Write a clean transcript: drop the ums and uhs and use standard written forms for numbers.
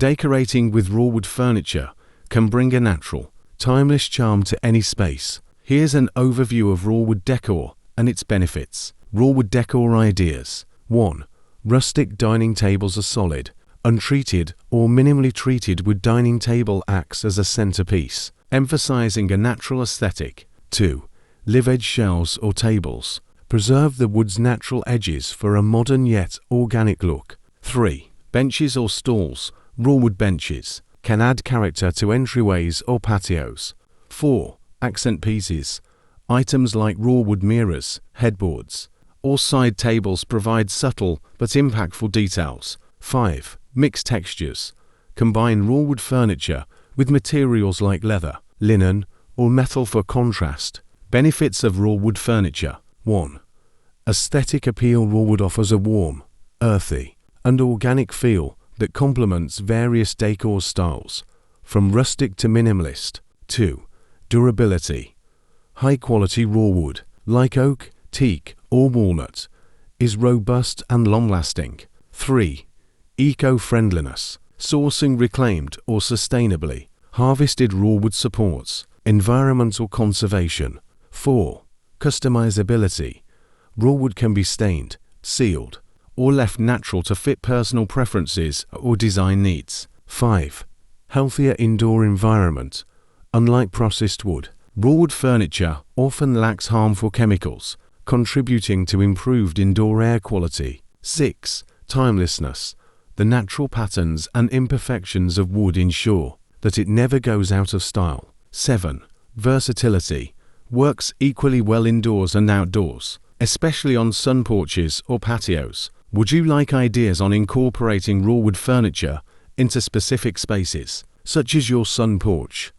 Decorating with raw wood furniture can bring a natural, timeless charm to any space. Here's an overview of raw wood decor and its benefits. Raw wood decor ideas. 1. Rustic dining tables are solid, untreated or minimally treated wood dining table acts as a centerpiece, emphasizing a natural aesthetic. 2. Live-edge shelves or tables preserve the wood's natural edges for a modern yet organic look. 3. Benches or stools, raw wood benches, can add character to entryways or patios. 4. Accent pieces, items like raw wood mirrors, headboards, or side tables provide subtle but impactful details. 5. Mixed textures, combine raw wood furniture with materials like leather, linen, or metal for contrast. Benefits of raw wood furniture. 1. Aesthetic appeal. Raw wood offers a warm, earthy, and organic feel that complements various decor styles, from rustic to minimalist. 2. Durability. High-quality raw wood, like oak, teak, or walnut, is robust and long-lasting. 3. Eco-friendliness. Sourcing reclaimed or sustainably harvested raw wood supports environmental conservation. 4. Customizability. Raw wood can be stained, sealed, or left natural to fit personal preferences or design needs. 5. Healthier indoor environment. Unlike processed wood, raw wood furniture often lacks harmful chemicals, contributing to improved indoor air quality. 6. Timelessness. The natural patterns and imperfections of wood ensure that it never goes out of style. 7. Versatility. Works equally well indoors and outdoors, especially on sun porches or patios. Would you like ideas on incorporating raw wood furniture into specific spaces, such as your sun porch